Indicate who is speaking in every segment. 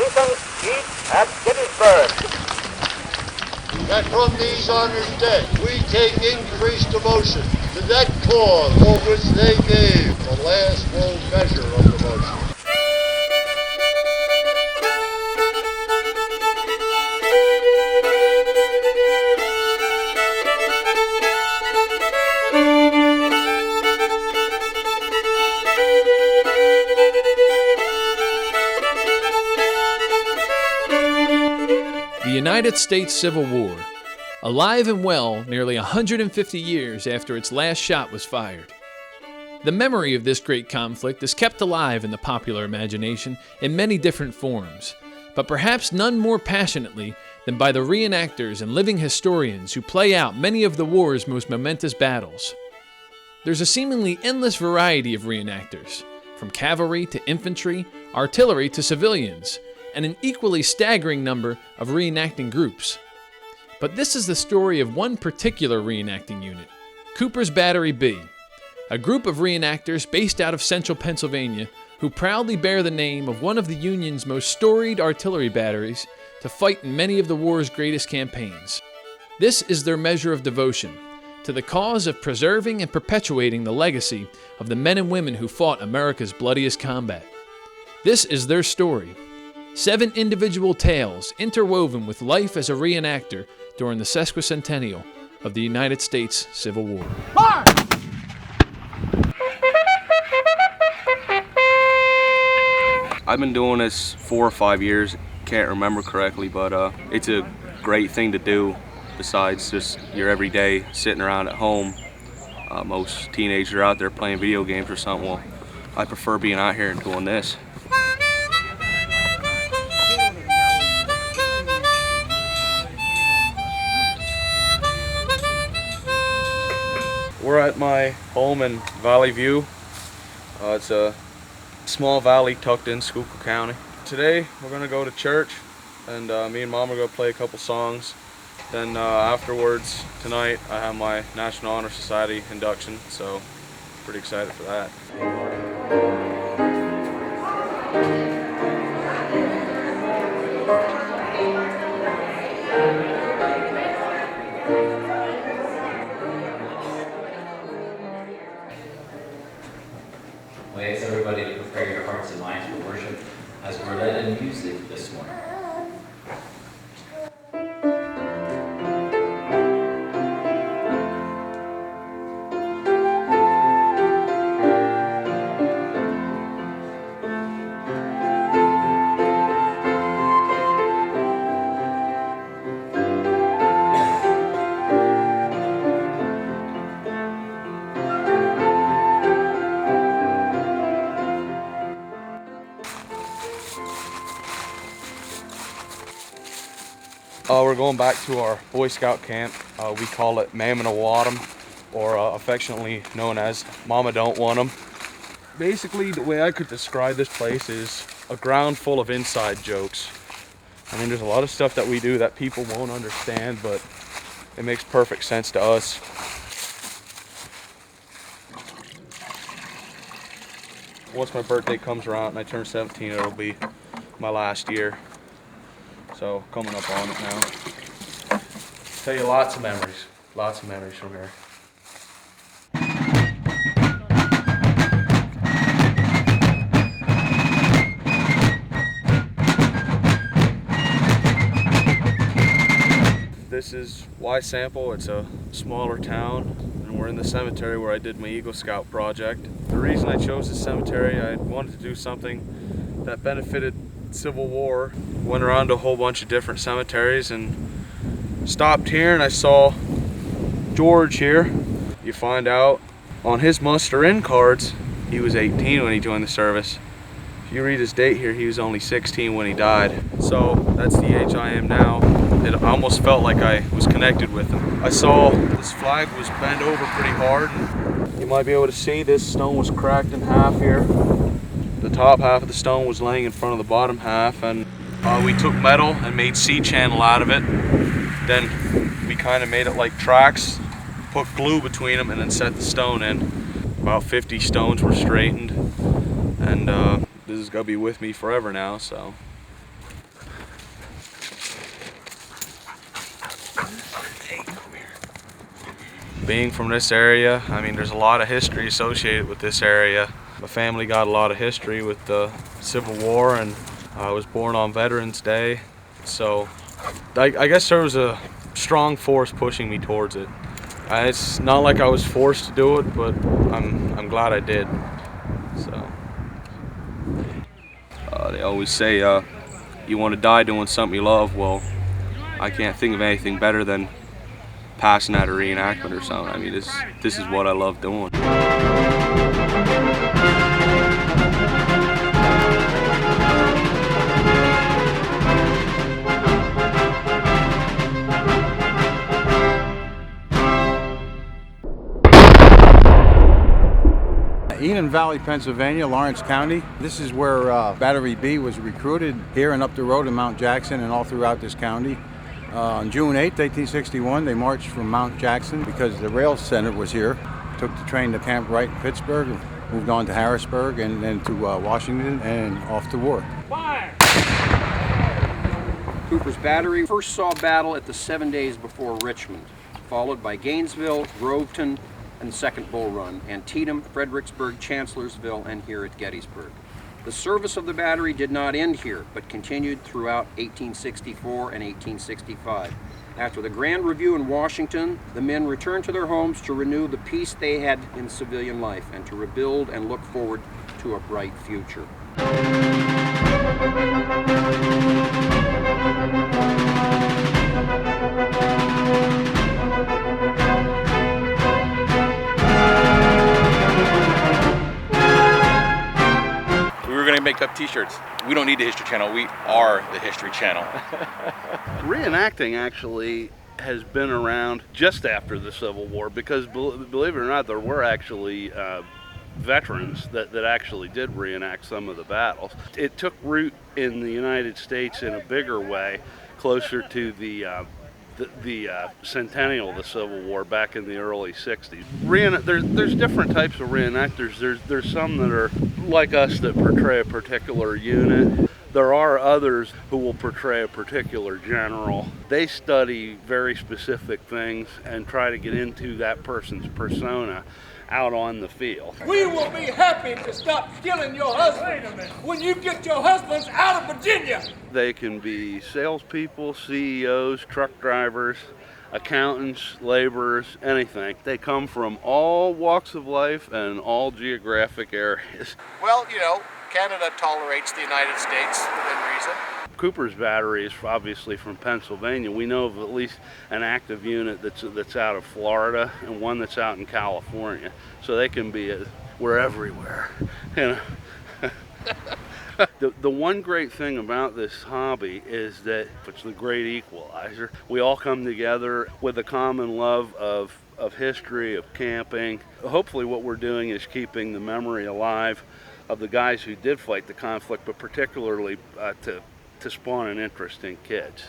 Speaker 1: Washington's defeat at Gettysburg.
Speaker 2: That from these honored dead, we take increased devotion to that cause for which they gave the last full measure of devotion.
Speaker 3: The United States Civil War, alive and well nearly 150 years after its last shot was fired. The memory of this great conflict is kept alive in the popular imagination in many different forms, but perhaps none more passionately than by the reenactors and living historians who play out many of the war's most momentous battles. There's a seemingly endless variety of reenactors, from cavalry to infantry, artillery to civilians, and an equally staggering number of reenacting groups. But this is the story of one particular reenacting unit, Cooper's Battery B, a group of reenactors based out of central Pennsylvania who proudly bear the name of one of the Union's most storied artillery batteries to fight in many of the war's greatest campaigns. This is their measure of devotion to the cause of preserving and perpetuating the legacy of the men and women who fought America's bloodiest combat. This is their story. 7 individual tales interwoven with life as a reenactor during the Sesquicentennial of the United States Civil War. March!
Speaker 4: I've been doing this 4 or 5 years, can't remember correctly, but it's a great thing to do besides just your everyday sitting around at home. Most teenagers are out there playing video games or something. Well, I prefer being out here and doing this. We're at my home in Valley View. It's a small valley tucked in Schuylkill County. Today we're gonna go to church, and me and Mom are gonna play a couple songs. Then afterwards tonight I have my National Honor Society induction, so pretty excited for that.
Speaker 5: I ask everybody to prepare your hearts and minds for worship as we're led in music this morning.
Speaker 4: We're going back to our Boy Scout camp. We call it Mammonawadum, or affectionately known as Mama Don't Want 'Em. Basically, the way I could describe this place is a ground full of inside jokes. I mean, there's a lot of stuff that we do that people won't understand, but it makes perfect sense to us. Once my birthday comes around and I turn 17, it'll be my last year. So coming up on it now. Tell you lots of memories from here. This is Y Sample. It's a smaller town, and we're in the cemetery where I did my Eagle Scout project. The reason I chose this cemetery, I wanted to do something that benefited Civil War. Went around to a whole bunch of different cemeteries and stopped here, and I saw George here. You find out on his muster-in cards he was 18 when he joined the service. If you read his date here, he was only 16 when he died. So that's the age I am now. It almost felt like I was connected with him. I saw this flag was bent over pretty hard, and you might be able to see this stone was cracked in half here. The top half of the stone was laying in front of the bottom half, and we took metal and made C-channel out of it. Then we kind of made it like tracks, put glue between them, and then set the stone in. About 50 stones were straightened, and this is gonna be with me forever now, so being from this area, I mean, there's a lot of history associated with this area. My family got a lot of history with the Civil War, and I was born on Veterans Day, so I guess there was a strong force pushing me towards it. It's not like I was forced to do it, but I'm glad I did. So they always say you want to die doing something you love. Well, I can't think of anything better than passing out a reenactment or something. I mean, this is what I love doing.
Speaker 6: Enum Valley, Pennsylvania, Lawrence County. This is where Battery B was recruited, here and up the road in Mount Jackson and all throughout this county. On June 8, 1861, they marched from Mount Jackson because the rail center was here. Took the train to Camp Wright in Pittsburgh, moved on to Harrisburg and then to Washington and off to war.
Speaker 7: Fire! Cooper's Battery first saw battle at the 7 days before Richmond, followed by Gainesville, Groveton, and the Second Bull Run, Antietam, Fredericksburg, Chancellorsville, and here at Gettysburg. The service of the battery did not end here, but continued throughout 1864 and 1865. After the Grand Review in Washington, the men returned to their homes to renew the peace they had in civilian life and to rebuild and look forward to a bright future.
Speaker 8: Make up t-shirts. We don't need the History Channel, we are the History Channel.
Speaker 9: Reenacting actually has been around just after the Civil War because, believe it or not, there were actually veterans that actually did reenact some of the battles. It took root in the United States in a bigger way, closer to the centennial of the Civil War back in the early 60s. There's different types of reenactors. There's some that are like us that portray a particular unit. There are others who will portray a particular general. They study very specific things and try to get into that person's persona out on the field.
Speaker 10: We will be happy to stop killing your husbands when you get your husbands out of Virginia.
Speaker 9: They can be salespeople, CEOs, truck drivers, accountants, laborers, anything. They come from all walks of life and all geographic areas.
Speaker 1: Well, you know, Canada tolerates the United States within reason.
Speaker 9: Cooper's Battery is obviously from Pennsylvania. We know of at least an active unit that's out of Florida and one that's out in California. So they can be, we're everywhere. You know? The one great thing about this hobby is that it's the great equalizer. We all come together with a common love of history, of camping. Hopefully what we're doing is keeping the memory alive of the guys who did fight the conflict, but particularly to spawn an interest in kids.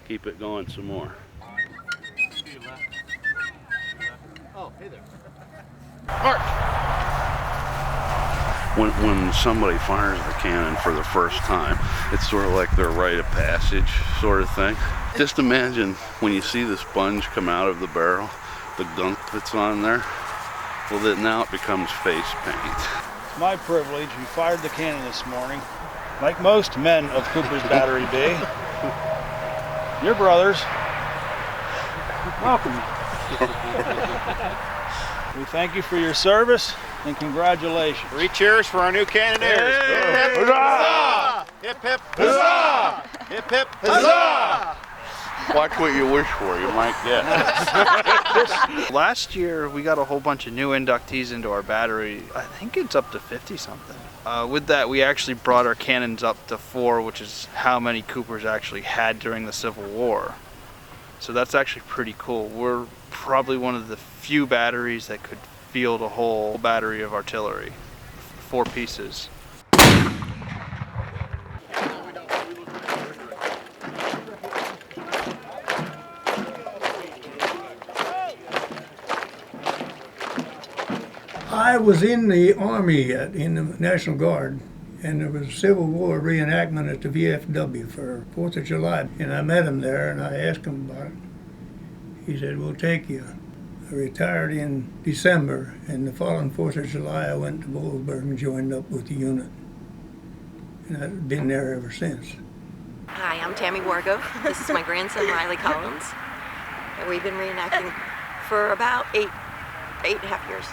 Speaker 9: Keep it going some more.
Speaker 2: Oh, hey there.
Speaker 9: March! When somebody fires the cannon for the first time, it's sort of like their rite of passage sort of thing. Just imagine when you see the sponge come out of the barrel, the gunk that's on there, well, then now it becomes face paint.
Speaker 11: It's my privilege. We fired the cannon this morning. Like most men of Cooper's Battery B, your brothers, welcome. We thank you for your service and congratulations.
Speaker 10: 3 cheers for our new cannoneers.
Speaker 2: Hip, hip, huzzah! Hip, hip, huzzah! Hip, hip, huzzah!
Speaker 9: Watch what you wish for, you might get.
Speaker 12: Last year we got a whole bunch of new inductees into our battery. I think it's up to 50 something. With that, we actually brought our cannons up to 4, which is how many Coopers actually had during the Civil War. So that's actually pretty cool. We're probably one of the few batteries that could field a whole battery of artillery, 4 pieces.
Speaker 13: I was in the Army in the National Guard, and there was a Civil War reenactment at the VFW for 4th of July, and I met him there, and I asked him about it. He said, "We'll take you." I retired in December, and the following 4th of July I went to Boalsburg and joined up with the unit. And I've been there ever since.
Speaker 14: Hi, I'm Tammy Wargo. This is my grandson, Riley Collins. And we've been reenacting for about eight and a half years.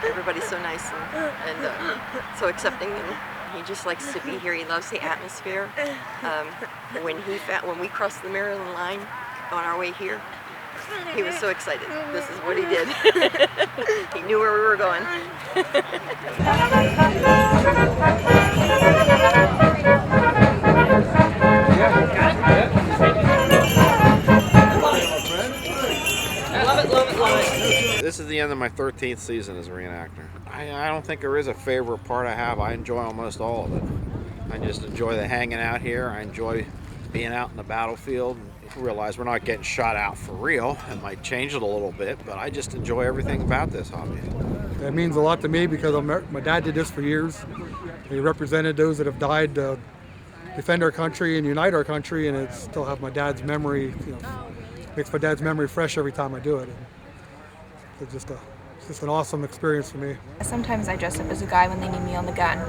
Speaker 14: Everybody's so nice and so accepting, and he just likes to be here. He loves the atmosphere. When we crossed the Maryland line on our way here, he was so excited. This is what he did. He knew where we were going.
Speaker 15: This is the end of my 13th season as a reenactor. I don't think there is a favorite part I have. I enjoy almost all of it. I just enjoy the hanging out here. I enjoy being out in the battlefield. I realize we're not getting shot out for real. It might change it a little bit, but I just enjoy everything about this hobby.
Speaker 16: That means a lot to me because my dad did this for years. He represented those that have died to defend our country and unite our country, and it still have my dad's memory. Makes my dad's memory fresh every time I do it. It's just an awesome experience for me.
Speaker 17: Sometimes I dress up as a guy when they need me on the gun.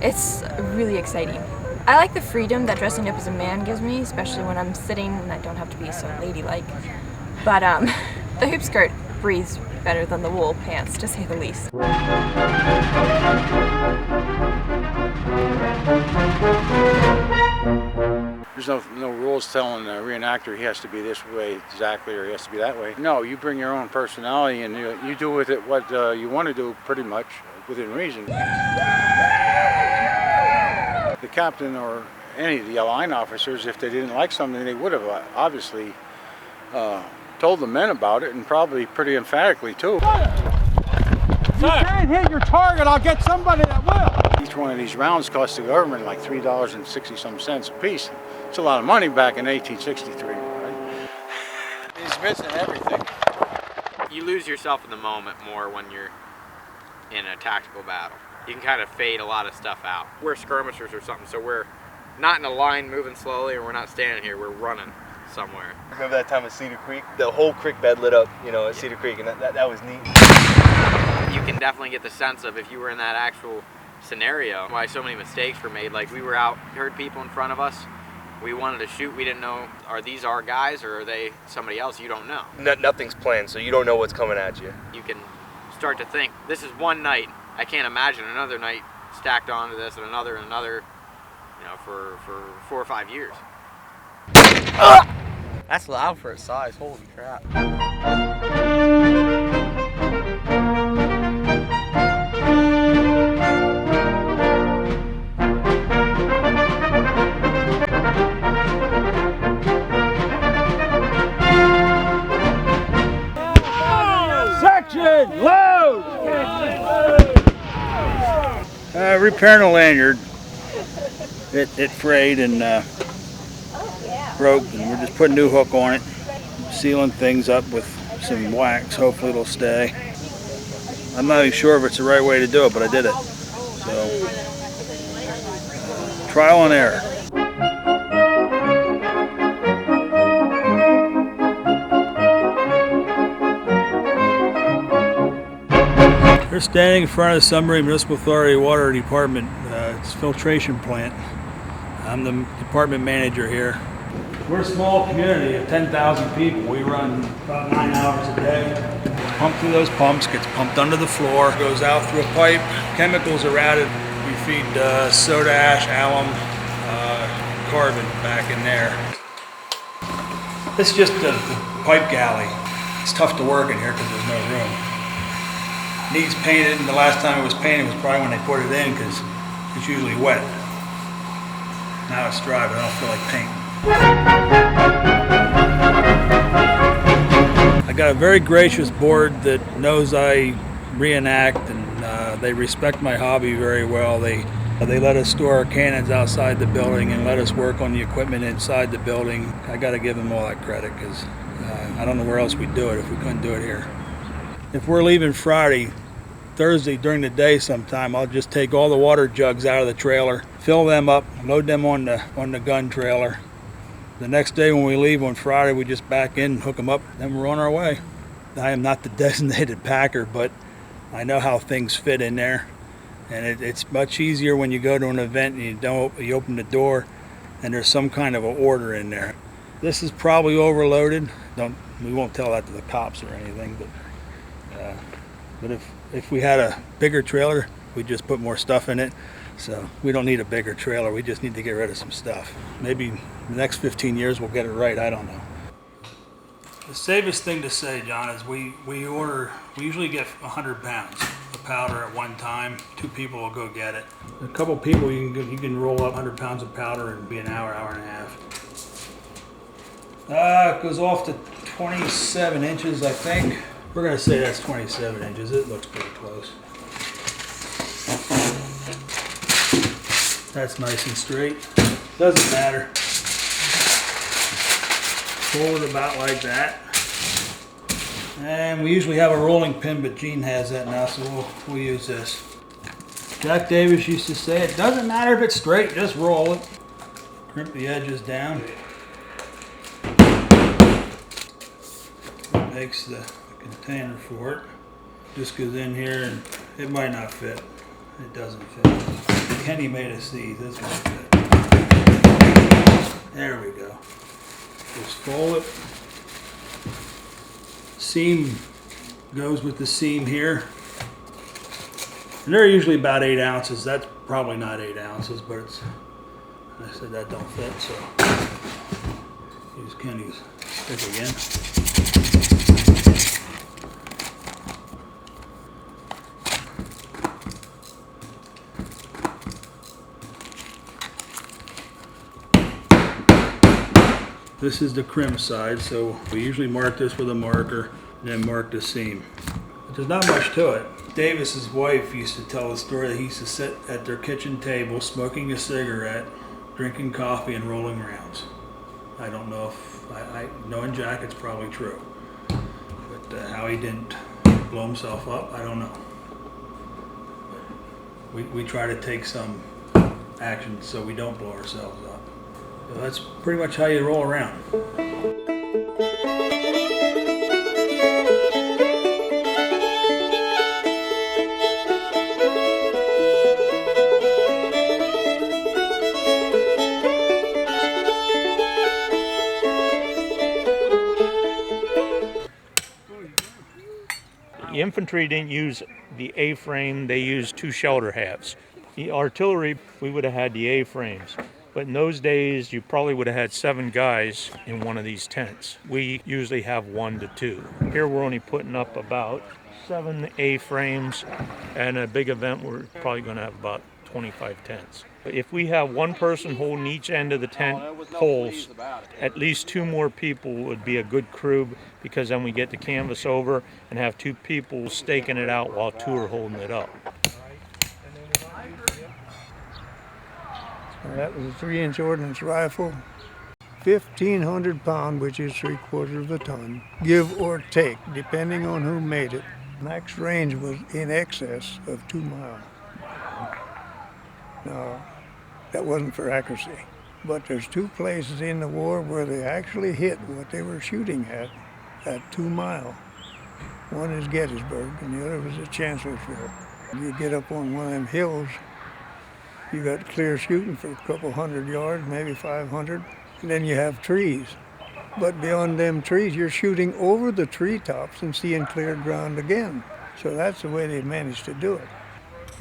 Speaker 17: It's really exciting. I like the freedom that dressing up as a man gives me, especially when I'm sitting and I don't have to be so ladylike. But the hoop skirt breathes better than the wool pants, to say the least.
Speaker 6: There's no rules telling a reenactor he has to be this way exactly or he has to be that way. No, you bring your own personality and you do with it what you want to do pretty much within reason. The captain or any of the line officers, if they didn't like something, they would have obviously told the men about it, and probably pretty emphatically too.
Speaker 11: If you can't hit your target, I'll get somebody that will.
Speaker 6: Each one of these rounds cost the government like $3.60 a piece. It's a lot of money back in 1863, right?
Speaker 18: He's missing everything. You lose yourself in the moment more when you're in a tactical battle. You can kind of fade a lot of stuff out. We're skirmishers or something, so we're not in a line moving slowly, and we're not standing here, we're running somewhere.
Speaker 19: Remember that time at Cedar Creek? The whole creek bed lit up, at Cedar Creek, and that was neat.
Speaker 18: You can definitely get the sense of, if you were in that actual scenario, why so many mistakes were made. Like, we were out, heard people in front of us, we wanted to shoot, we didn't know, are these our guys or are they somebody else? You don't know.
Speaker 19: Nothing's planned, so you don't know what's coming at you.
Speaker 18: You can start to think, this is one night, I can't imagine another night stacked onto this and another, for 4 or 5 years.
Speaker 19: That's loud for its size, holy crap.
Speaker 11: Section, load!
Speaker 6: Repairing a lanyard. It frayed and broke, and we're just putting a new hook on it, sealing things up with some wax. Hopefully it'll stay. I'm not even sure if it's the right way to do it, but I did it. So, trial and error. We're standing in front of the Sunbury Municipal Authority Water Department. It's a filtration plant. I'm the department manager here. We're a small community of 10,000 people. We run about 9 hours a day. Pump through those pumps, gets pumped under the floor, goes out through a pipe. Chemicals are added. We feed soda ash, alum, carbon back in there. This is just the pipe galley. It's tough to work in here because there's no room. Needs painted, and the last time it was painted was probably when they put it in because it's usually wet. Now it's dry, but I don't feel like painting. I got a very gracious board that knows I reenact, and they respect my hobby very well. They let us store our cannons outside the building and let us work on the equipment inside the building. I got to give them all that credit because I don't know where else we'd do it if we couldn't do it here. If we're leaving Friday, Thursday during the day sometime, I'll just take all the water jugs out of the trailer, fill them up, load them on the gun trailer. The next day when we leave on Friday, we just back in, hook them up, then we're on our way.
Speaker 11: I am not the designated packer, but I know how things fit in there. And it's much easier when you go to an event and you open the door and there's some kind of an order in there. This is probably overloaded. We won't tell that to the cops or anything, but if we had a bigger trailer, we'd just put more stuff in it. So we don't need a bigger trailer. We just need to get rid of some stuff. Maybe the next 15 years we'll get it right. I don't know. The safest thing to say, John, is we usually get 100 pounds of powder at one time. 2 people will go get it. A couple people, you can roll up 100 pounds of powder in be an hour, hour and a half. It goes off to 27 inches, I think. We're gonna say that's 27 inches. It looks pretty close. That's nice and straight. Doesn't matter. Fold it about like that. And we usually have a rolling pin, but Gene has that now, so we'll use this. Jack Davis used to say, it doesn't matter if it's straight, just roll it. Crimp the edges down. That makes the container for it. Just goes in here and it might not fit. It doesn't fit. Kenny made us these. This one fit. There we go. Just fold it. Seam goes with the seam here. And they're usually about 8 ounces. That's probably not 8 ounces, but it's, I said that don't fit, so use Kenny's stick again. This is the crimp side, so we usually mark this with a marker and then mark the seam. But there's not much to it. Davis's wife used to tell the story that he used to sit at their kitchen table smoking a cigarette, drinking coffee and rolling rounds. I don't know if, knowing Jack, it's probably true. But how he didn't blow himself up, I don't know. But we try to take some action so we don't blow ourselves up. So that's pretty much how you roll around.
Speaker 20: The infantry didn't use the A-frame, they used 2 shelter halves. The artillery, we would have had the A-frames. But in those days, you probably would have had 7 guys in one of these tents. We usually have 1 to 2. Here we're only putting up about 7 A-frames, and a big event we're probably going to have about 25 tents. If we have 1 person holding each end of the tent poles, at least 2 more people would be a good crew, because then we get the canvas over and have 2 people staking it out while 2 are holding it up.
Speaker 13: That was a 3-inch ordnance rifle, 1,500 pound, which is 3/4 of a ton, give or take, depending on who made it. Max range was in excess of 2 miles. Now, that wasn't for accuracy, but there's 2 places in the war where they actually hit what they were shooting at 2 mile. One is Gettysburg, and the other was at Chancellorsville. You get up on one of them hills, you got clear shooting for a couple 100 yards, maybe 500, and then you have trees. But beyond them trees, you're shooting over the treetops and seeing clear ground again. So that's the way they managed to do it.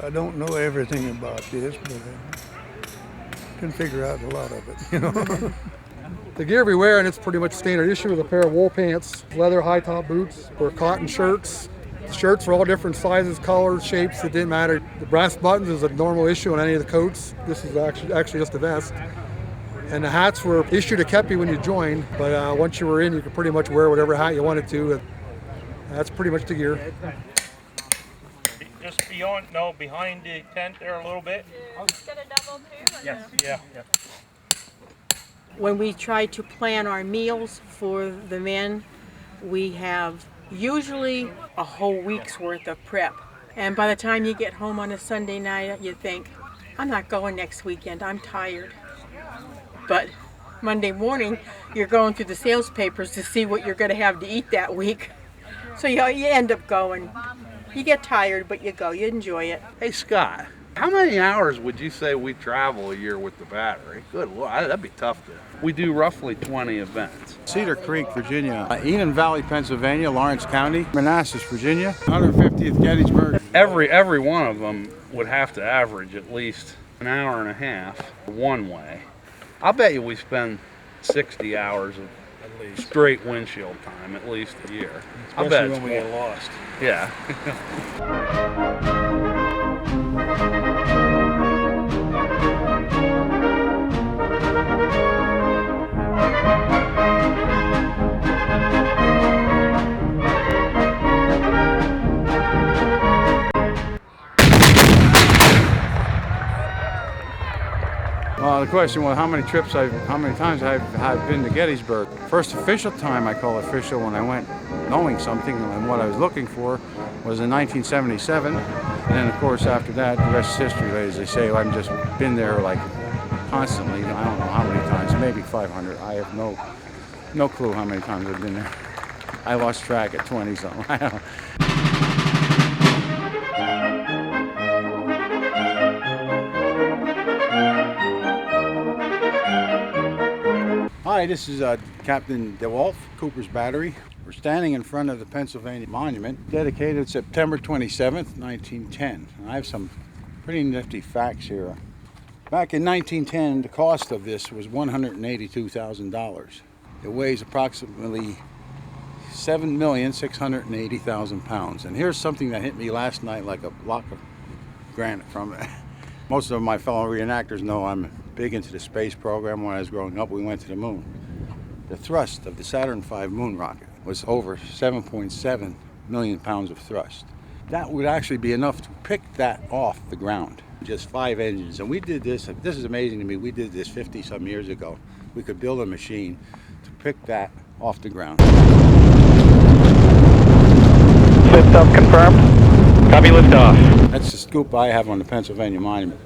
Speaker 13: I don't know everything about this, but I can figure out a lot of it, you know.
Speaker 16: The gear we wear, and it's pretty much standard issue, is a pair of wool pants, leather high-top boots, or cotton shirts. The shirts were all different sizes, colors, shapes, it didn't matter. The brass buttons is a normal issue on any of the coats. This is actually just a vest. And the hats were issued a kepi when you joined, but once you were in, you could pretty much wear whatever hat you wanted to. That's pretty much the gear.
Speaker 20: Just behind the tent there a little bit.
Speaker 21: Get a double too?
Speaker 20: Yes, yeah.
Speaker 21: When we try to plan our meals for the men, we have usually a whole week's worth of prep. And by the time you get home on a Sunday night, you think, I'm not going next weekend, I'm tired. But Monday morning, you're going through the sales papers to see what you're going to have to eat that week. So you end up going. You get tired, but you go. You enjoy it.
Speaker 9: Hey, Scott, how many hours would you say we travel a year with the battery? Good Lord, that'd be tough to. We do roughly 20 events.
Speaker 6: Cedar Creek, Virginia, Enon Valley, Pennsylvania, Lawrence County, Manassas, Virginia, 150th Gettysburg.
Speaker 9: Every one of them would have to average at least an hour and a half one way. I'll bet you we spend 60 hours of straight windshield time at least a year. I bet
Speaker 11: Especially when we get lost.
Speaker 9: Yeah.
Speaker 6: Well, the question was how many times I've been to Gettysburg. First official time, I call official, when I went knowing something and what I was looking for, was in 1977. And then of course after that, the rest is history, as they say. I've just been there like constantly. I don't know how many times, maybe 500. I have no clue how many times I've been there. I lost track at 20 something. I don't know. Hi, this is Captain DeWolf, Cooper's Battery. We're standing in front of the Pennsylvania Monument, dedicated September 27th, 1910. And I have some pretty nifty facts here. Back in 1910, the cost of this was $182,000. It weighs approximately 7,680,000 pounds. And here's something that hit me last night like a block of granite from it. Most of my fellow reenactors know I'm big into the space program. When I was growing up, we went to the moon. The thrust of the Saturn V moon rocket was over 7.7 million pounds of thrust. That would actually be enough to pick that off the ground. Just 5 engines. And we did this is amazing to me, we did this 50 some years ago. We could build a machine to pick that off the ground.
Speaker 3: Liftoff confirmed. Copy liftoff.
Speaker 6: That's the scoop I have on the Pennsylvania Monument.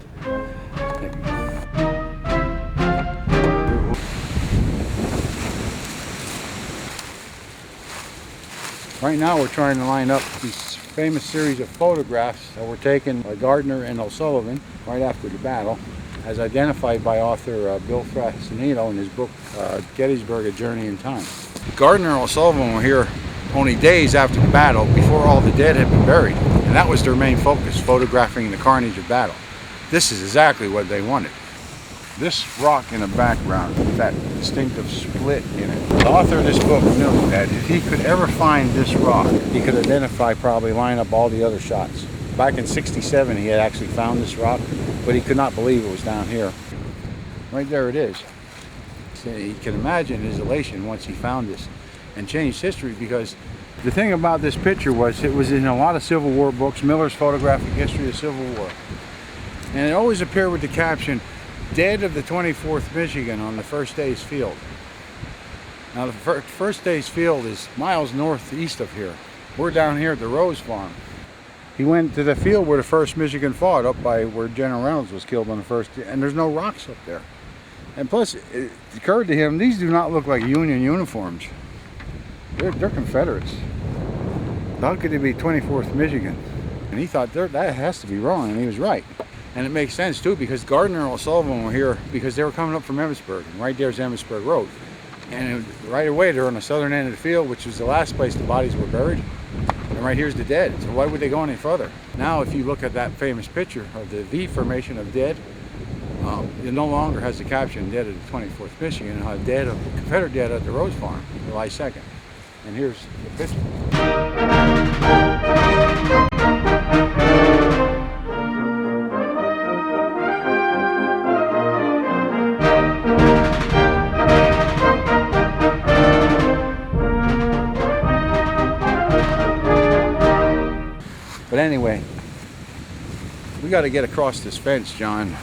Speaker 6: Right now we're trying to line up these famous series of photographs that were taken by Gardner and O'Sullivan right after the battle, as identified by author Bill Frassanito in his book Gettysburg, A Journey in Time. Gardner and O'Sullivan were here only days after the battle, before all the dead had been buried, and that was their main focus, photographing the carnage of battle. This is exactly what they wanted. This rock in the background, that distinctive split in it. The author of this book knew that if he could ever find this rock, he could identify, probably line up all the other shots. Back in '67, he had actually found this rock, but he could not believe it was down here. Right there it is. So you can imagine his elation once he found this and changed history, because the thing about this picture was it was in a lot of Civil War books, Miller's Photographic History of the Civil War. And it always appeared with the caption, "Dead of the 24th Michigan on the First Day's Field." Now the First Day's Field is miles northeast of here. We're down here at the Rose Farm. He went to the field where the 1st Michigan fought, up by where General Reynolds was killed on the first, and there's no rocks up there. And plus, it occurred to him, these do not look like Union uniforms. They're Confederates. How could it be 24th Michigan? And he thought that has to be wrong, and he was right. And it makes sense too, because Gardner and O'Sullivan were here because they were coming up from Emmitsburg, and right there's Emmitsburg Road. And right away they're on the southern end of the field, which was the last place the bodies were buried. And right here's the dead. So why would they go any further? Now if you look at that famous picture of the V formation of dead, it no longer has the caption "Dead of the 24th Michigan." It has "Dead of Confederate dead at the Rose Farm, July 2nd. And here's the picture. But anyway, we got to get across this fence, John.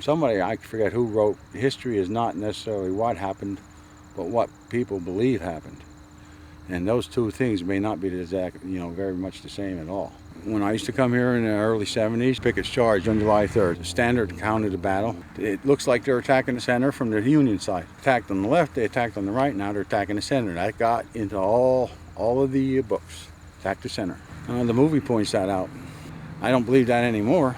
Speaker 6: Somebody, I forget who, wrote, "History is not necessarily what happened, but what people believe happened." And those two things may not be the exact, very much the same at all. When I used to come here in the early 70s, Pickett's charge on July 3rd. The standard account of the battle. It looks like they're attacking the center from the Union side. Attacked on the left, they attacked on the right, now they're attacking the center. That got into all of the books. Attack the center. The movie points that out. I don't believe that anymore.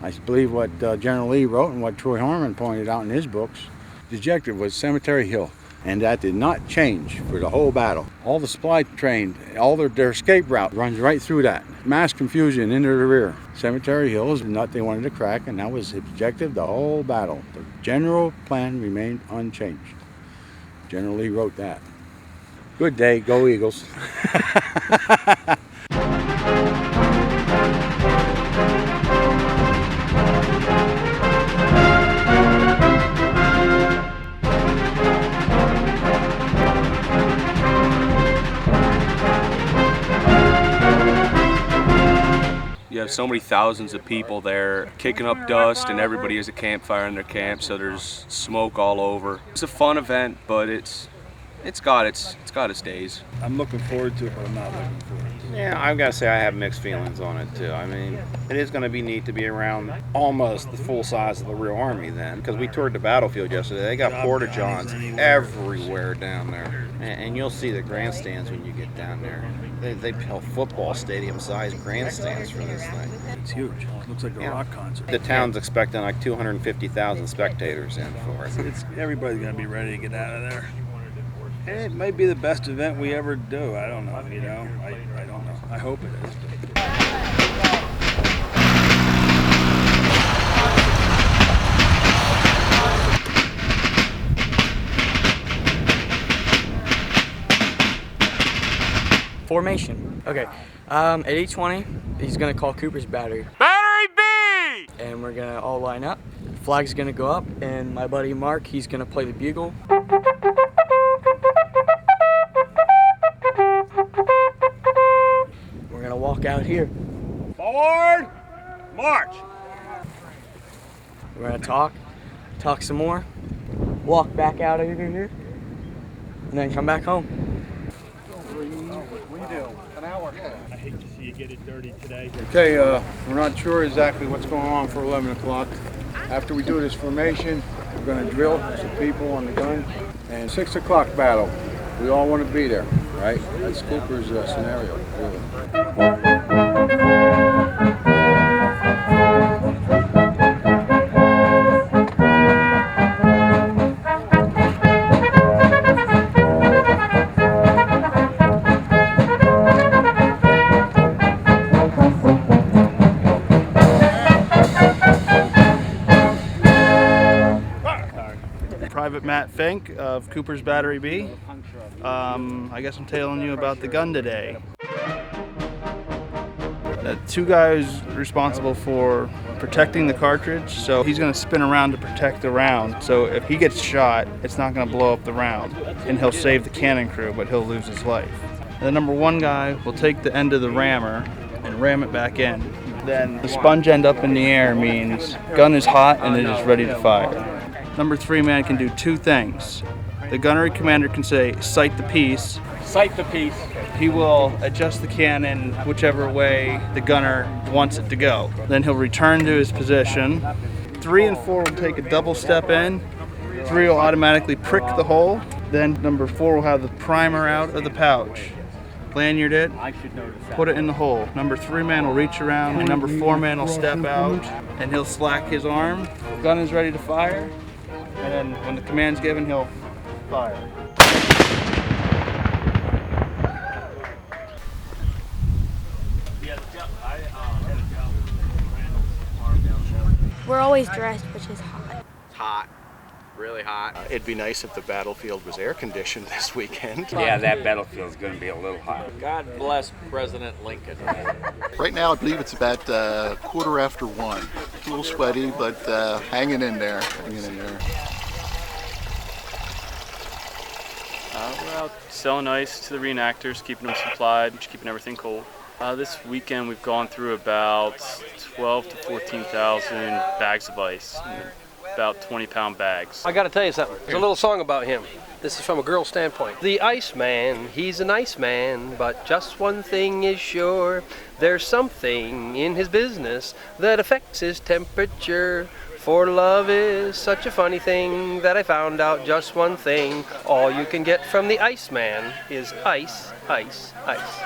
Speaker 6: I believe what General Lee wrote and what Troy Harmon pointed out in his books. The objective was Cemetery Hill, and that did not change for the whole battle. All the supply train, all their escape route runs right through that. Mass confusion into the rear. Cemetery Hill is the nut they wanted to crack, and that was the objective the whole battle. The general plan remained unchanged. General Lee wrote that. Good day, go Eagles.
Speaker 4: You have so many thousands of people there kicking up dust, and everybody has a campfire in their camp, so there's smoke all over. It's a fun event, but it's got its days.
Speaker 11: I'm looking forward to it, but I'm not looking forward to it.
Speaker 15: Yeah, I've got to say I have mixed feelings on it too. I mean, it is going to be neat to be around almost the full size of the real army then, because we toured the battlefield yesterday. They got porta-johns everywhere down there, and you'll see the grandstands when you get down there. They built football stadium-sized grandstands for this thing.
Speaker 11: It's huge. It looks like a rock concert.
Speaker 15: The town's expecting like 250,000 spectators in for it.
Speaker 11: Everybody's going to be ready to get out of there. And it might be the best event we ever do. I don't know, I don't know. I hope it is.
Speaker 5: Formation. Okay. At 8:20, he's gonna call Cooper's battery. Battery B! And we're gonna all line up. Flag's gonna go up, and my buddy Mark, he's gonna play the bugle. We're gonna walk out here.
Speaker 10: Forward, march.
Speaker 5: We're gonna talk some more, walk back out over here, and then come back home.
Speaker 20: I hate to see you get it dirty today.
Speaker 6: Okay, we're not sure exactly what's going on for 11 o'clock. After we do this formation, we're going to drill some people on the gun. And 6 o'clock battle. We all want to be there, right? That's Cooper's scenario, really.
Speaker 12: Private Matt Fink of Cooper's Battery B. I guess I'm telling you about the gun today. Two guys responsible for protecting the cartridge, so he's going to spin around to protect the round. So if he gets shot, it's not going to blow up the round, and he'll save the cannon crew, but he'll lose his life. The number one guy will take the end of the rammer and ram it back in. Then the sponge end up in the air means gun is hot and it is ready to fire. Number three man can do two things. The gunnery commander can say, sight the piece.
Speaker 10: Sight the piece.
Speaker 12: He will adjust the cannon whichever way the gunner wants it to go. Then he'll return to his position. 3 and 4 will take a double step in. 3 will automatically prick the hole. Then number 4 will have the primer out of the pouch. Lanyard it, put it in the hole. Number 3 man will reach around, and number 4 man will step out, and he'll slack his arm. Gun is ready to fire, and then when the command's given, he'll fire.
Speaker 17: We're always dressed, which is hot.
Speaker 18: It's hot. Really hot.
Speaker 1: It'd be nice if the battlefield was air conditioned this weekend.
Speaker 18: Yeah, that battlefield's going to be a little hot. God bless President Lincoln.
Speaker 22: Right now, I believe it's about 1:15. It's a little sweaty, but hanging in there.
Speaker 23: We're out selling ice to the reenactors, keeping them supplied, keeping everything cold. This weekend we've gone through about 12 to 14,000 bags of ice, about 20-pound bags.
Speaker 24: I got to tell you something. There's a little song about him.
Speaker 2: This is from a girl's standpoint. The Iceman, he's a nice man, but just one thing is sure. There's something in his business that affects his temperature. For love is such a funny thing that I found out just one thing. All you can get from the Iceman is ice, ice, ice.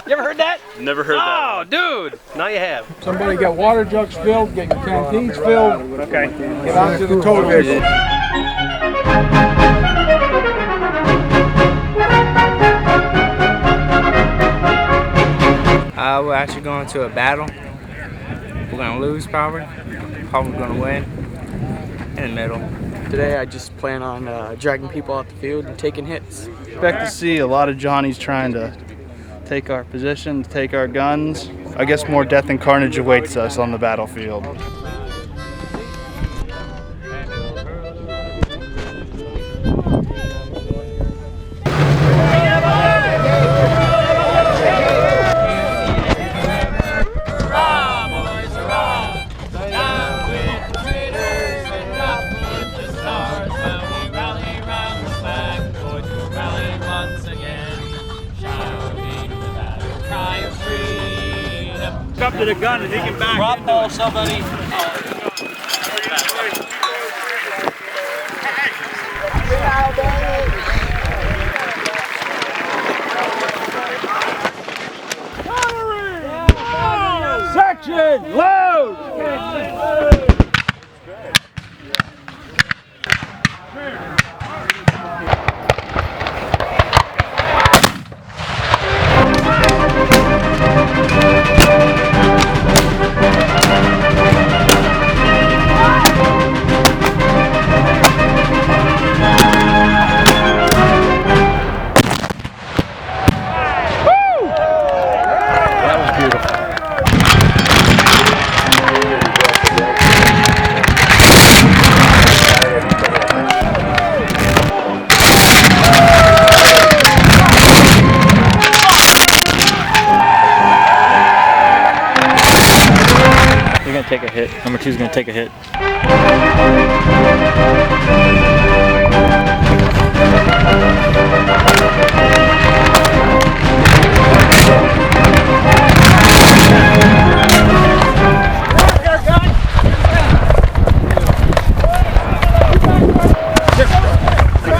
Speaker 2: You ever heard that?
Speaker 23: Never heard that.
Speaker 2: Oh, dude! Now you have.
Speaker 10: Somebody got water jugs filled, get your canteens filled.
Speaker 23: Okay.
Speaker 10: Get out to the tow vehicle.
Speaker 5: We're actually going to a battle. We're going to lose probably. Probably going to win. In the middle. Today I just plan on dragging people out the field and taking hits.
Speaker 12: Expect to see a lot of Johnnies trying to take our position, take our guns. I guess more death and carnage awaits us on the battlefield.
Speaker 20: Up to the gun and he can back.
Speaker 2: Drop ball somebody.
Speaker 10: Section, load!
Speaker 20: Take a hit. Number 2's going to take a hit.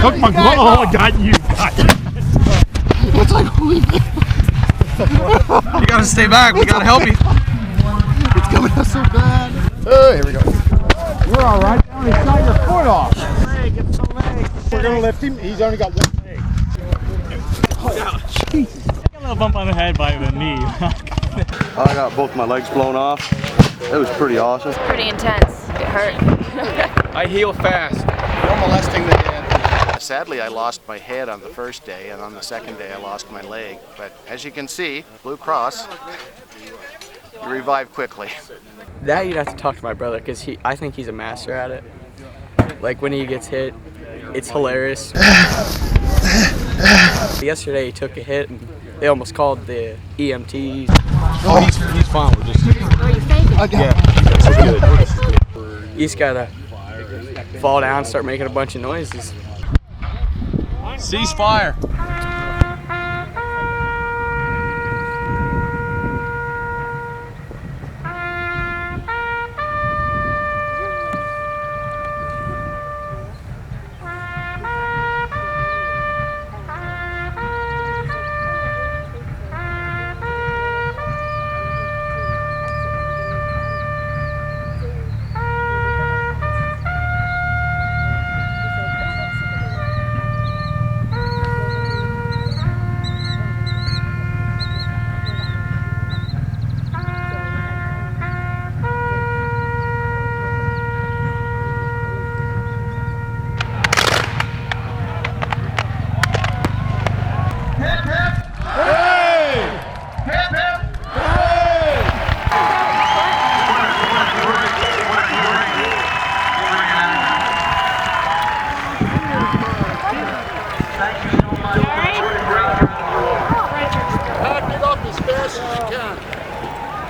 Speaker 10: Took my glove. Oh, I got you.
Speaker 22: It's like, holy
Speaker 5: You gotta stay back. We gotta help you.
Speaker 22: It's coming out so bad. Oh, here we go.
Speaker 10: We're all right. You only shot your foot off. We're gonna lift him. He's only got one leg.
Speaker 20: Oh, Jesus. I got a little bump on the head by the knee.
Speaker 4: I got both my legs blown off. It was pretty awesome.
Speaker 17: Pretty intense. It hurt.
Speaker 5: I heal fast.
Speaker 1: No molesting the dead. Sadly, I lost my head on the first day, and on the second day I lost my leg. But as you can see, Blue Cross, you revive quickly.
Speaker 5: That you'd have to talk to my brother because I think he's a master at it. Like when he gets hit, it's hilarious. Yesterday he took a hit and they almost called the EMTs.
Speaker 6: Oh, he's fine. We're just.
Speaker 17: Are you faking?
Speaker 6: Yeah. This is good.
Speaker 5: You just gotta fall down, start making a bunch of noises.
Speaker 6: Cease fire.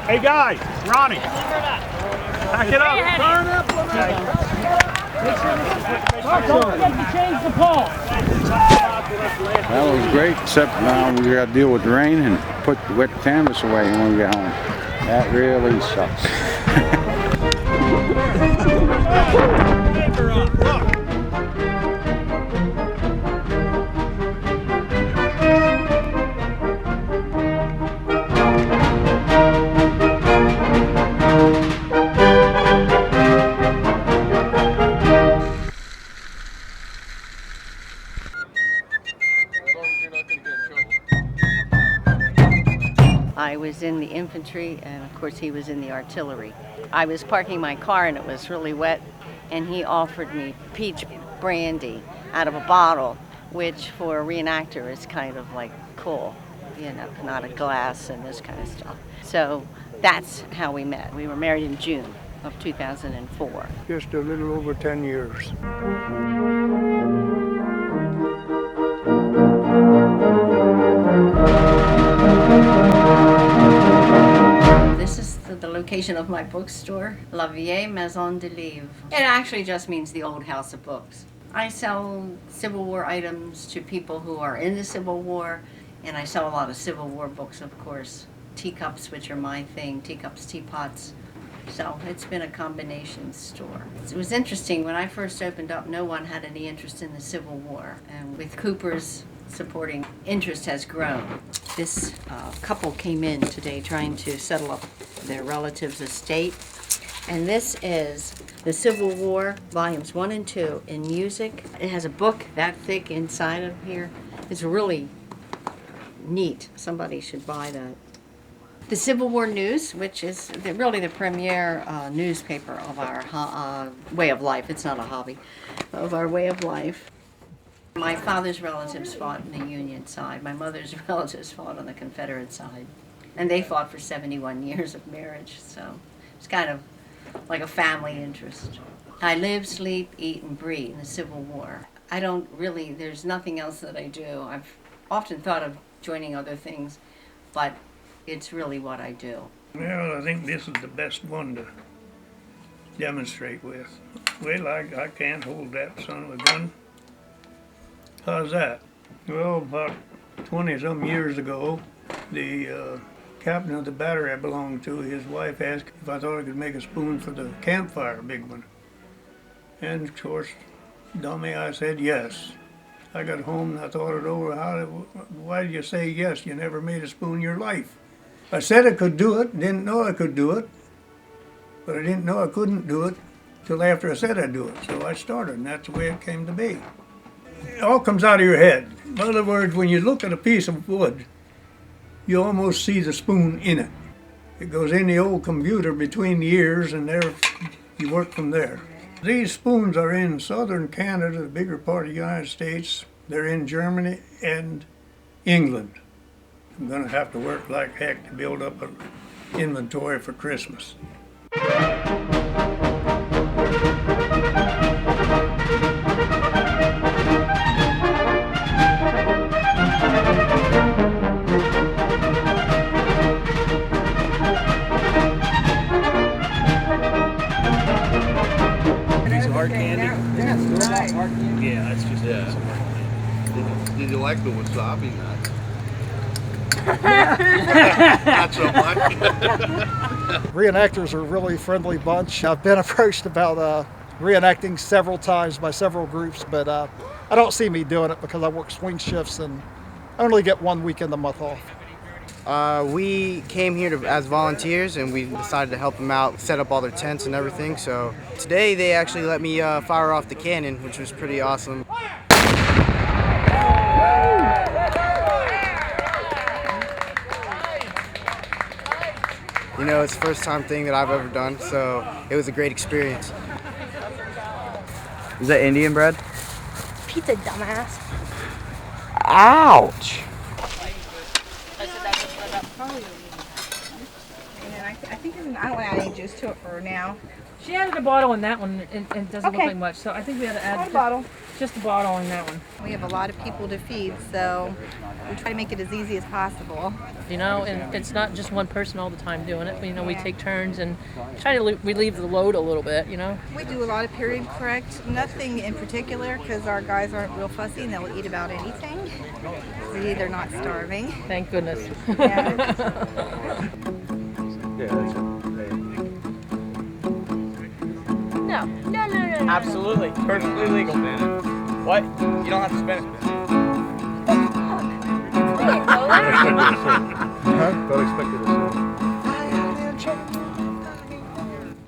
Speaker 20: Hey guys, Ronnie. Pack it up. Turn up.
Speaker 6: That was great, except we got to deal with the rain and put the wet canvas away when we get home. That really sucks.
Speaker 7: I was in the infantry, and of course he was in the artillery. I was parking my car and it was really wet, and he offered me peach brandy out of a bottle, which for a reenactor is kind of like cool, you know, not a glass and this kind of stuff. So that's how we met. We were married in June of 2004.
Speaker 13: Just a little over 10 years.
Speaker 7: This is the location of my bookstore, La Vieille Maison de Livres. It actually just means the old house of books. I sell Civil War items to people who are in the Civil War, and I sell a lot of Civil War books, of course. Teacups, which are my thing, teacups, teapots. So it's been a combination store. It was interesting, when I first opened up, no one had any interest in the Civil War. And with Cooper's supporting, interest has grown. This couple came in today trying to settle up their relative's estate. And this is the Civil War, volumes 1 and 2 in music. It has a book that thick inside of here. It's really neat. Somebody should buy that. The Civil War News, which is really the premier newspaper of our way of life. It's not a hobby, of our way of life. My father's relatives fought in the Union side. My mother's relatives fought on the Confederate side. And they fought for 71 years of marriage, so it's kind of like a family interest. I live, sleep, eat, and breathe in the Civil War. I don't really, there's nothing else that I do. I've often thought of joining other things, but it's really what I do.
Speaker 13: Well, I think this is the best one to demonstrate with. Well, I can't hold that son of a gun. How's that? Well, about 20-some years ago, the captain of the battery I belonged to, his wife asked if I thought I could make a spoon for the campfire, big one. And of course, dummy, I said yes. I got home and I thought it over. Why did you say yes? You never made a spoon in your life. I said I could do it, didn't know I could do it, but I didn't know I couldn't do it till after I said I'd do it. So I started, and that's the way it came to be. It all comes out of your head. In other words, when you look at a piece of wood, you almost see the spoon in it. It goes in the old computer between the ears, and there you work from there. These spoons are in southern Canada, the bigger part of the United States. They're in Germany and England. I'm going to have to work like heck to build up an inventory for Christmas.
Speaker 4: Hard candy? Yeah, that's just
Speaker 8: Did you like the wasabi nut? Not so much.
Speaker 14: Reenactors are a really friendly bunch. I've been approached about reenacting several times by several groups, but I don't see me doing it because I work swing shifts and I only get 1 weekend a month off.
Speaker 24: We came here as volunteers, and we decided to help them out, set up all their tents and everything. So today they actually let me fire off the cannon, which was pretty awesome. You know, it's the first time thing that I've ever done, so it was a great experience.
Speaker 5: Is that Indian bread?
Speaker 25: Pizza, dumbass.
Speaker 5: Ouch!
Speaker 25: I think I don't want to add any juice to it for now.
Speaker 26: She added a bottle in that one, and it doesn't look
Speaker 25: Okay.
Speaker 26: like much, so I think we ought to add
Speaker 25: Add a bottle. Just a bottle in that one.
Speaker 3: We have a lot of people to feed, so we try to make it as easy as possible.
Speaker 9: You know, and it's not just one person all the time doing it. You know, we take turns and try to relieve the load a little bit, you know.
Speaker 3: We do a lot of period correct, nothing in particular because our guys aren't real fussy and they'll eat about anything. See, they're not starving.
Speaker 9: Thank goodness.
Speaker 3: Yeah.
Speaker 25: No.
Speaker 24: Absolutely. Perfectly legal. What? You don't have to spin it.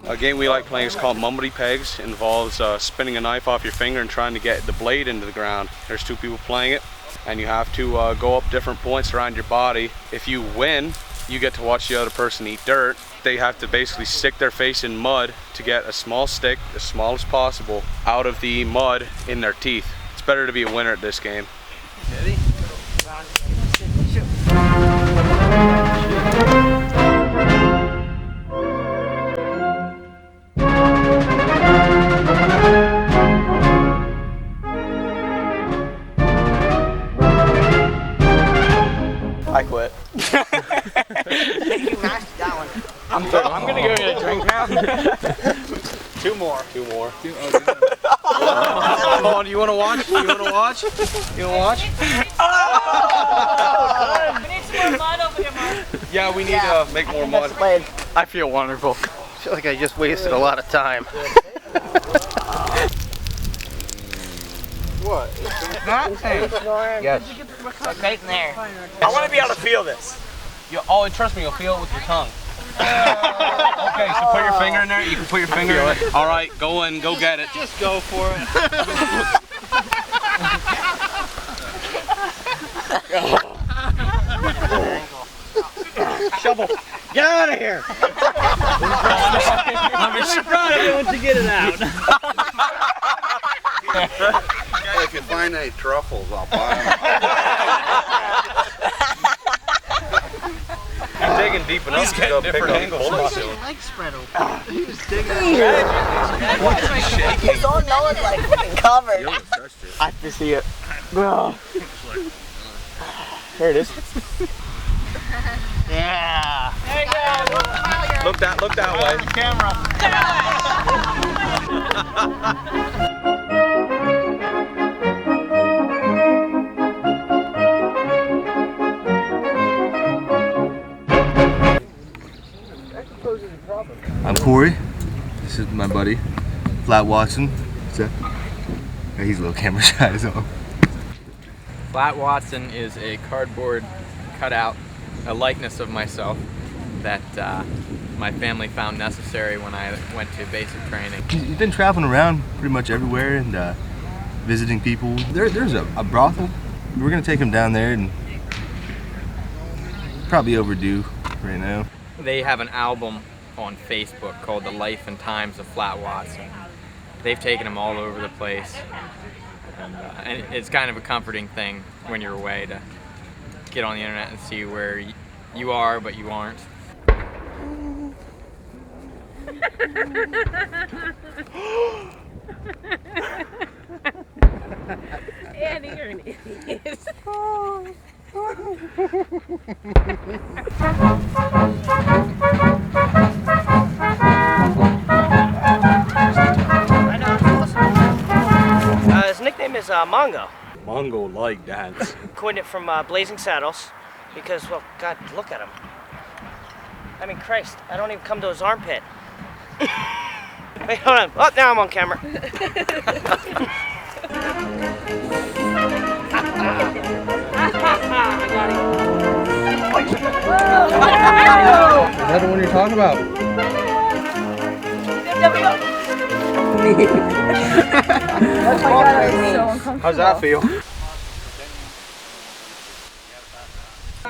Speaker 4: A game we like playing is called Mumbity Pegs. It involves spinning a knife off your finger and trying to get the blade into the ground. There's 2 people playing it, and you have to go up different points around your body. If you win, you get to watch the other person eat dirt. They have to basically stick their face in mud to get a small stick, as small as possible, out of the mud in their teeth. It's better to be a winner at this game.
Speaker 24: Ready? I quit.
Speaker 25: You mashed that one.
Speaker 24: I'm gonna go get a drink now. 2 more. 2 more. Come on, do you wanna watch? You wanna watch? You wanna watch?
Speaker 25: Oh, we need some more mud over here, Mark.
Speaker 4: Yeah, we need to make more mud.
Speaker 24: I feel wonderful.
Speaker 2: I feel like I just wasted a lot of time.
Speaker 24: What?
Speaker 25: Yes. Right in there.
Speaker 24: I want to be able to feel this. Trust me, you'll feel it with your tongue.
Speaker 4: Okay, so put your finger in there. You can put your finger in it. All right, go in, go get it.
Speaker 25: Just go for it.
Speaker 24: Shovel. Get out of here.
Speaker 25: I'm surprised once you get it out.
Speaker 8: If you find any truffles, I'll buy them.
Speaker 4: You're digging deep enough to go pick up bullets.
Speaker 25: Legs spread open.
Speaker 8: He was digging.
Speaker 25: It's all knowing like fucking covered.
Speaker 24: I have to see it. Oh. There it is.
Speaker 25: Yeah. There you go.
Speaker 4: Look that way.
Speaker 25: Camera.
Speaker 16: I'm Corey. This is my buddy, Flat Watson. What's that? Yeah, he's a little camera shy, so.
Speaker 19: Flat Watson is a cardboard cutout, a likeness of myself that my family found necessary when I went to basic training.
Speaker 16: He's been traveling around pretty much everywhere and visiting people. There's a brothel. We're gonna take him down there and probably overdue right now.
Speaker 19: They have an album on Facebook called The Life and Times of Flat Watson. They've taken him all over the place. And it's kind of a comforting thing when you're away to get on the internet and see where you are, but you aren't.
Speaker 25: Andy, you're an idiot.
Speaker 2: His nickname is Mongo.
Speaker 4: Mongo like dance.
Speaker 2: Coined it from Blazing Saddles because, well, God, look at him. I mean, Christ, I don't even come to his armpit. Wait, hold on. Oh, now I'm on camera.
Speaker 16: Is that the one you're talking about?
Speaker 24: How's that feel?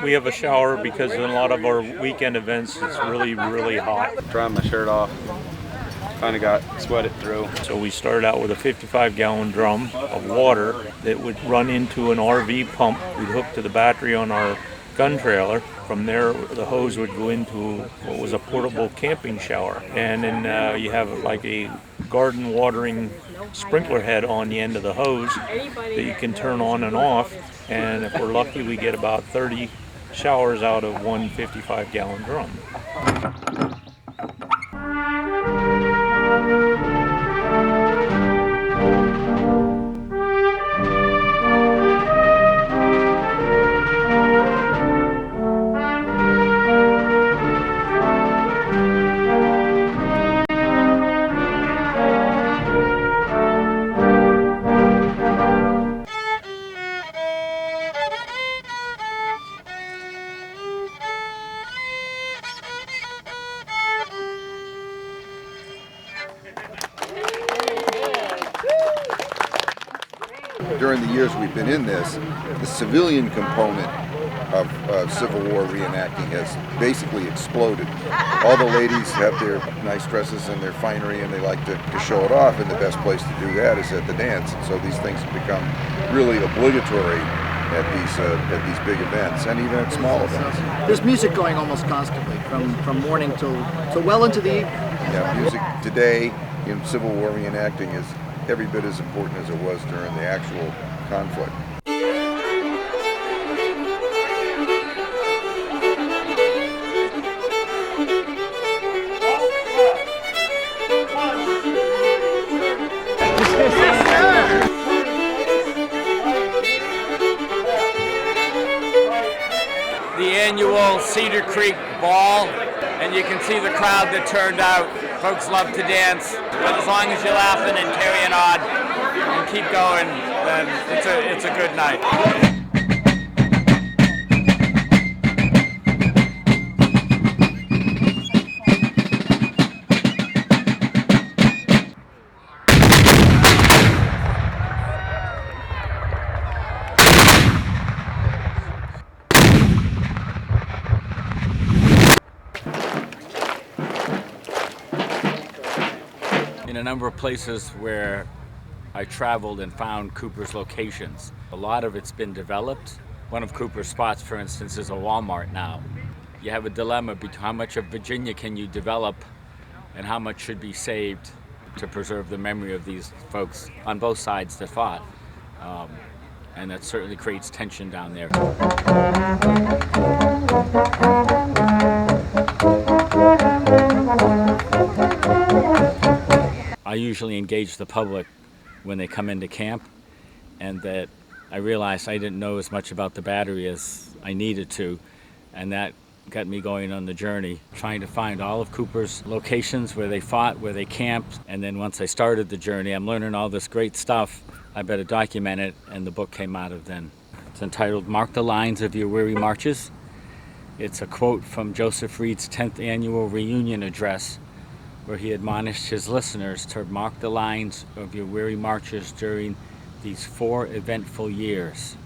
Speaker 20: We have a shower because in a lot of our weekend events it's really, really hot.
Speaker 4: Drying my shirt off. Kind of got sweated through.
Speaker 20: So we started out with a 55-gallon drum of water that would run into an RV pump. We'd hook to the battery on our gun trailer. From there, the hose would go into what was a portable camping shower. And then you have like a garden watering sprinkler head on the end of the hose that you can turn on and off. And if we're lucky, we get about 30 showers out of one 55-gallon drum.
Speaker 11: During the years we've been in this, the civilian component of Civil War reenacting has basically exploded. All the ladies have their nice dresses and their finery, and they like to show it off, and the best place to do that is at the dance. And so these things have become really obligatory at these big events, and even at small events.
Speaker 15: There's music going almost constantly, from morning till well into the evening.
Speaker 11: Yeah, music today in Civil War reenacting is every bit as important as it was during the actual conflict.
Speaker 10: The annual Cedar Creek Ball, and you can see the crowd that turned out. Folks love to dance, but as long as you're laughing and carrying on and keep going, then it's a good night.
Speaker 18: In a number of places where I traveled and found Cooper's locations, a lot of it's been developed. One of Cooper's spots, for instance, is a Walmart now. You have a dilemma between how much of Virginia can you develop and how much should be saved to preserve the memory of these folks on both sides that fought. And that certainly creates tension down there. I usually engage the public when they come into camp, and that I realized I didn't know as much about the battery as I needed to, and that got me going on the journey, trying to find all of Cooper's locations where they fought, where they camped, and then once I started the journey, I'm learning all this great stuff. I better document it, and the book came out of then. It's entitled Mark the Lines of Your Weary Marches. It's a quote from Joseph Reed's 10th annual reunion address, where he admonished his listeners to mark the lines of your weary marches during these 4 eventful years.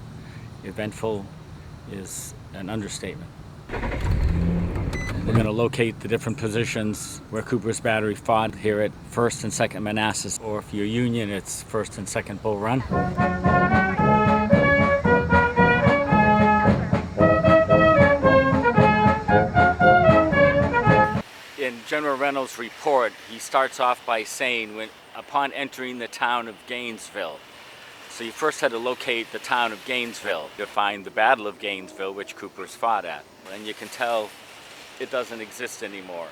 Speaker 18: Eventful is an understatement. We're going to locate the different positions where Cooper's Battery fought here at 1st and 2nd Manassas, or if you're Union, it's 1st and 2nd Bull Run. In General Reynolds' report, he starts off by saying, upon entering the town of Gainesville. So you first had to locate the town of Gainesville to find the Battle of Gainesville, which Cooper's fought at. And you can tell it doesn't exist anymore.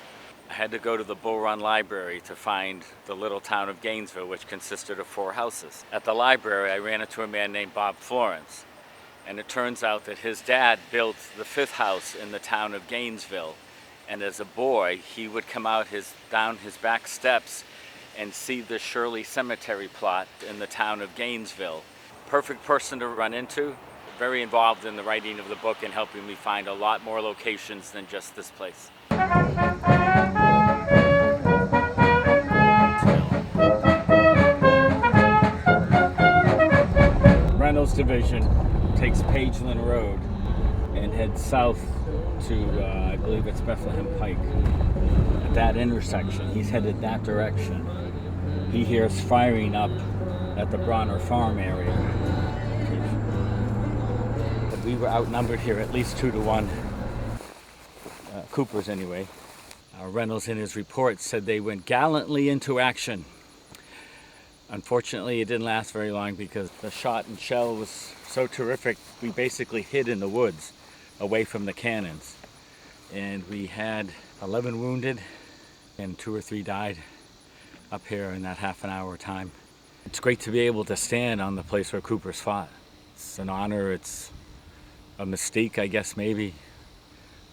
Speaker 18: I had to go to the Bull Run Library to find the little town of Gainesville, which consisted of 4 houses. At the library, I ran into a man named Bob Florence. And it turns out that his dad built the 5th house in the town of Gainesville. And as a boy, he would come out down his back steps and see the Shirley Cemetery plot in the town of Gainesville. Perfect person to run into. Very involved in the writing of the book and helping me find a lot more locations than just this place. Reynolds Division takes Pageland Road and heads south to, I believe it's Bethlehem Pike. At that intersection, he's headed that direction. He hears firing up at the Bronner Farm area. But we were outnumbered here at least 2 to 1. Cooper's anyway. Reynolds in his report said they went gallantly into action Unfortunately, it didn't last very long because the shot and shell was so terrific. We basically hid in the woods away from the cannons. And we had 11 wounded and 2 or 3 died up here in that half an hour time. It's great to be able to stand on the place where Coopers fought. It's an honor, it's a mystique, I guess, maybe,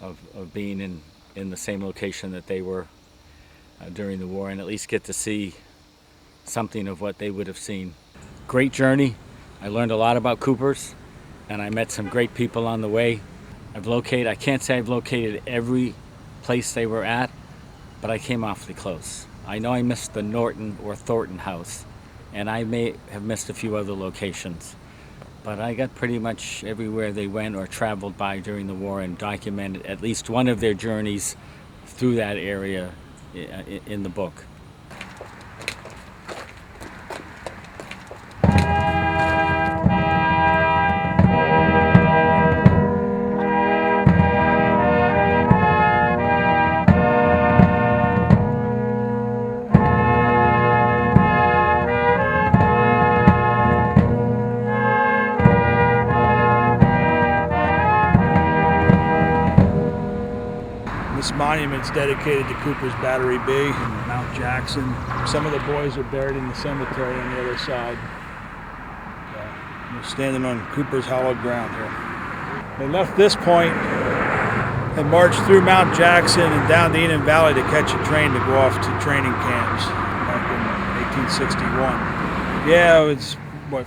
Speaker 18: of being in the same location that they were during the war, and at least get to see something of what they would have seen. Great journey. I learned a lot about Coopers, and I met some great people on the way. I can't say I've located every place they were at, but I came awfully close. I know I missed the Norton or Thornton house, and I may have missed a few other locations, but I got pretty much everywhere they went or traveled by during the war and documented at least one of their journeys through that area in the book.
Speaker 1: This monument's dedicated to Cooper's Battery B in Mount Jackson. Some of the boys are buried in the cemetery on the other side. We're standing on Cooper's hallowed ground here. They left this point and marched through Mount Jackson and down the Enon Valley to catch a train to go off to training camps back in 1861. Yeah, it's what,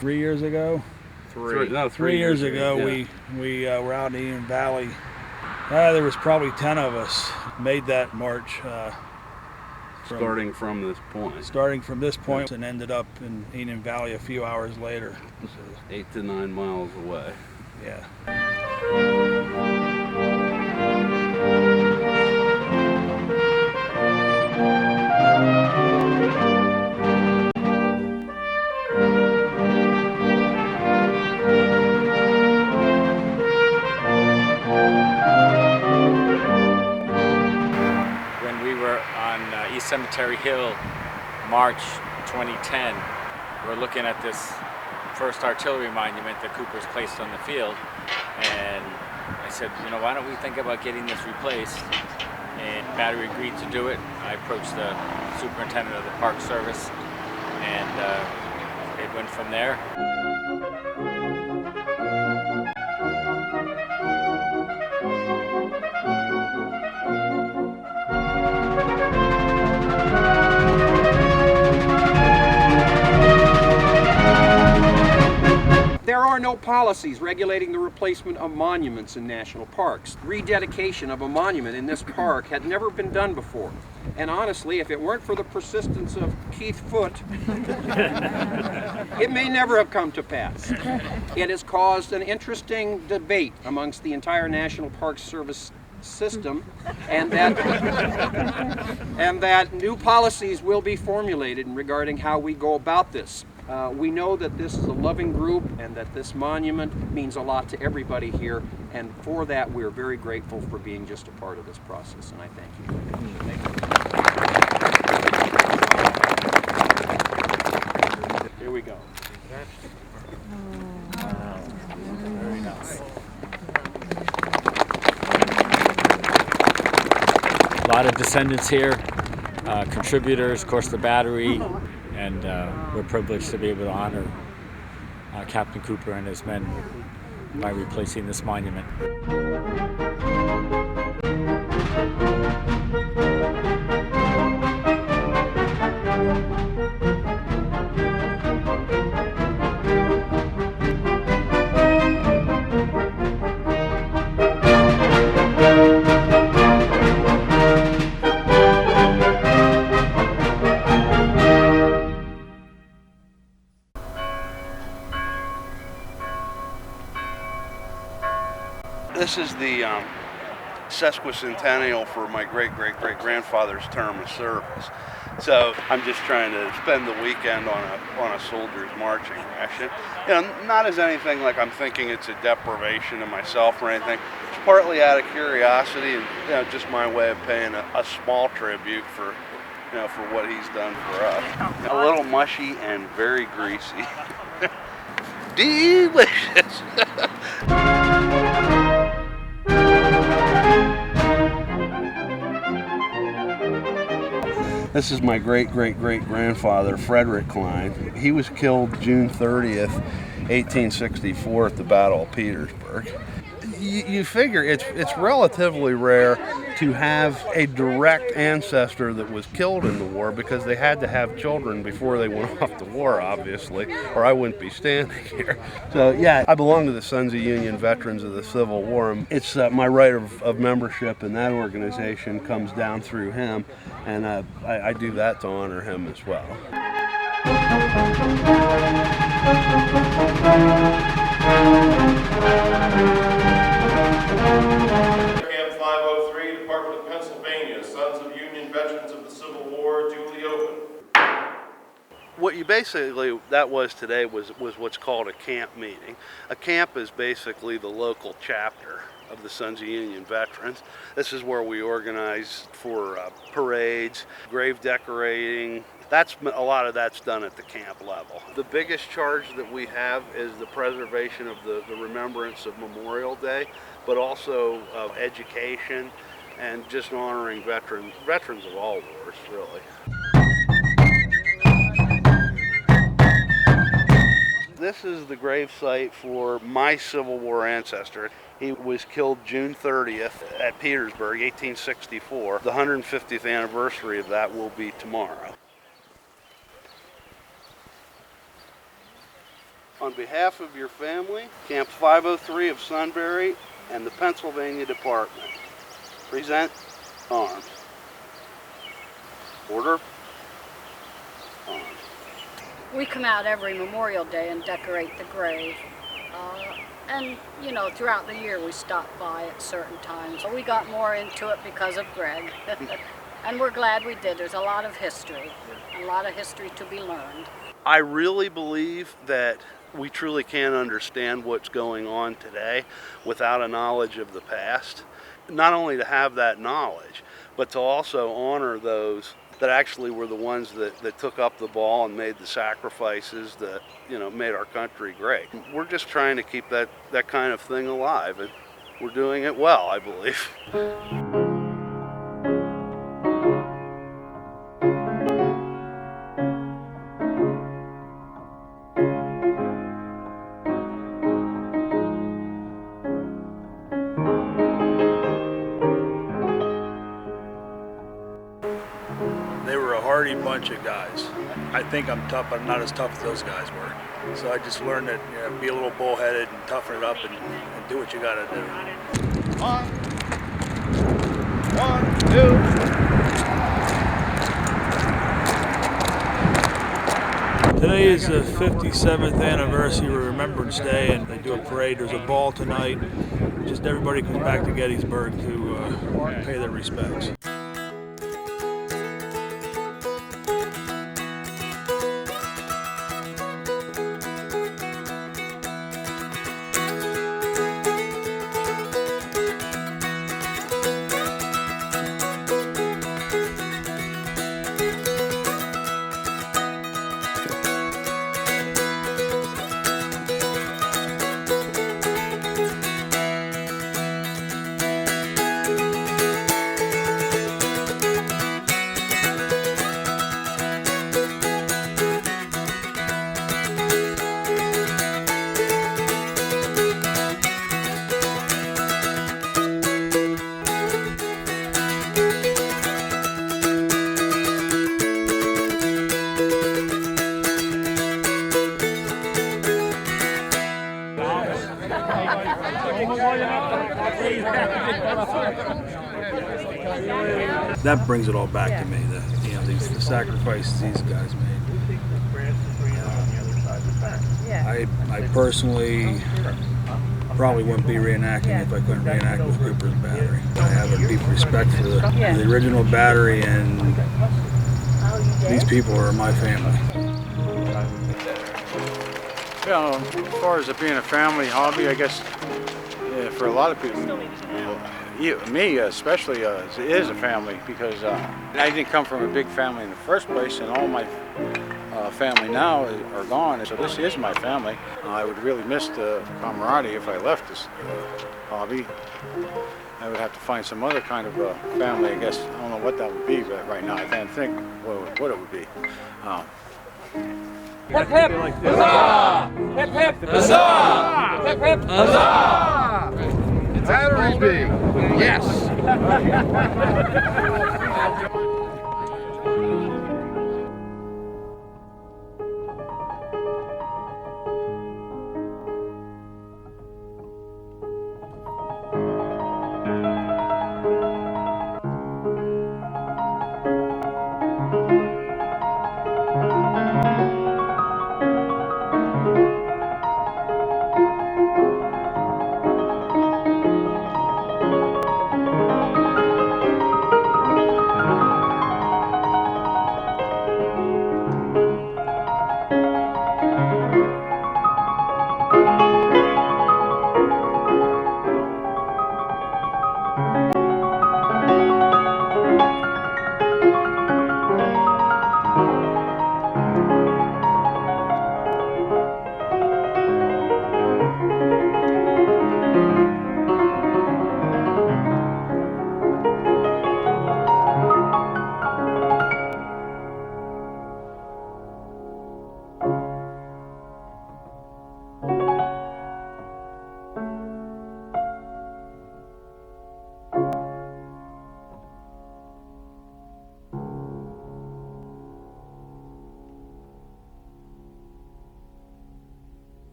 Speaker 1: 3 years ago? 3 years ago,
Speaker 8: yeah.
Speaker 1: we were out in the Enon Valley. There was probably 10 of us made that march.
Speaker 8: Starting from this point.
Speaker 1: Starting from this point and ended up in Enon Valley a few hours later.
Speaker 8: 8 to 9 miles away.
Speaker 1: Yeah.
Speaker 18: Cemetery Hill, March 2010. We're looking at this first artillery monument that Cooper's placed on the field, and I said, you know, why don't we think about getting this replaced? And Battery agreed to do it. I approached the superintendent of the Park Service, and it went from there.
Speaker 12: There are no policies regulating the replacement of monuments in national parks. Rededication of a monument in this park had never been done before. And honestly, if it weren't for the persistence of Keith Foote, it may never have come to pass. It has caused an interesting debate amongst the entire National Park Service system, and that new policies will be formulated regarding how we go about this. We know that this is a loving group and that this monument means a lot to everybody here, and for that we're very grateful for being just a part of this process, and I thank you. Here we go. Very nice.
Speaker 18: A lot of descendants here, contributors, of course the Battery, and we're privileged to be able to honor Captain Cooper and his men by replacing this monument.
Speaker 8: This is the Sesquicentennial for my great-great-great-grandfather's term of service. So I'm just trying to spend the weekend on a soldier's marching ration. You know, not as anything like I'm thinking it's a deprivation of myself or anything. It's partly out of curiosity and, you know, just my way of paying a small tribute for you know, for what he's done for us. A little mushy and very greasy. Delicious. This is my great-great-great-grandfather, Frederick Klein. He was killed June 30th, 1864 at the Battle of Petersburg. You figure it's relatively rare to have a direct ancestor that was killed in the war, because they had to have children before they went off to war, obviously, or I wouldn't be standing here. So yeah, I belong to the Sons of Union Veterans of the Civil War. It's my right of membership in that organization comes down through him, and I do that to honor him as well.
Speaker 6: Camp 503, Department of Pennsylvania, Sons of Union Veterans of the Civil War, duly open.
Speaker 8: What you basically, that was today, was what's called a camp meeting. A camp is basically the local chapter of the Sons of Union Veterans. This is where we organize for parades, grave decorating. A lot of that's done at the camp level. The biggest charge that we have is the preservation of the remembrance of Memorial Day, but also of education and just honoring veterans of all wars, really. This is the grave site for my Civil War ancestor. He was killed June 30th at Petersburg, 1864. The 150th anniversary of that will be tomorrow. On behalf of your family, Camp 503 of Sunbury and the Pennsylvania Department, present arms. Order. Arms.
Speaker 17: We come out every Memorial Day and decorate the grave. And, you know, throughout the year we stop by at certain times. We got more into it because of Greg. And we're glad we did. There's a lot of history to be learned.
Speaker 8: I really believe that we truly can't understand what's going on today without a knowledge of the past. Not only to have that knowledge, but to also honor those that actually were the ones that took up the ball and made the sacrifices that, you know, made our country great. We're just trying to keep that kind of thing alive, and we're doing it well, I believe.
Speaker 1: They were a hardy bunch of guys. I think I'm tough, but I'm not as tough as those guys were. So I just learned that, you know, be a little bullheaded and toughen it up and do what you gotta do.
Speaker 6: 1, 2.
Speaker 1: Today is the 57th anniversary of Remembrance Day, and they do a parade. There's a ball tonight. Just everybody comes back to Gettysburg to pay their respects. That brings it all back to me. The sacrifices these guys made. I personally probably wouldn't be reenacting if I couldn't reenact with Cooper's Battery. I have a deep respect for the original Battery, and these people are my family.
Speaker 21: You know, as far as it being a family hobby, I guess for a lot of people, you know,
Speaker 7: Me especially is a family, because I didn't come from a big family in the first place, and all my family now are gone, so this is my family. I would really miss the camaraderie if I left this hobby. I would have to find some other kind of family, I guess. I don't know what that would be, but right now I can't think what it would be.
Speaker 13: Hip hip huzzah! Hip hip huzzah! Hip hip huzzah!
Speaker 11: Battery B.
Speaker 13: Yes.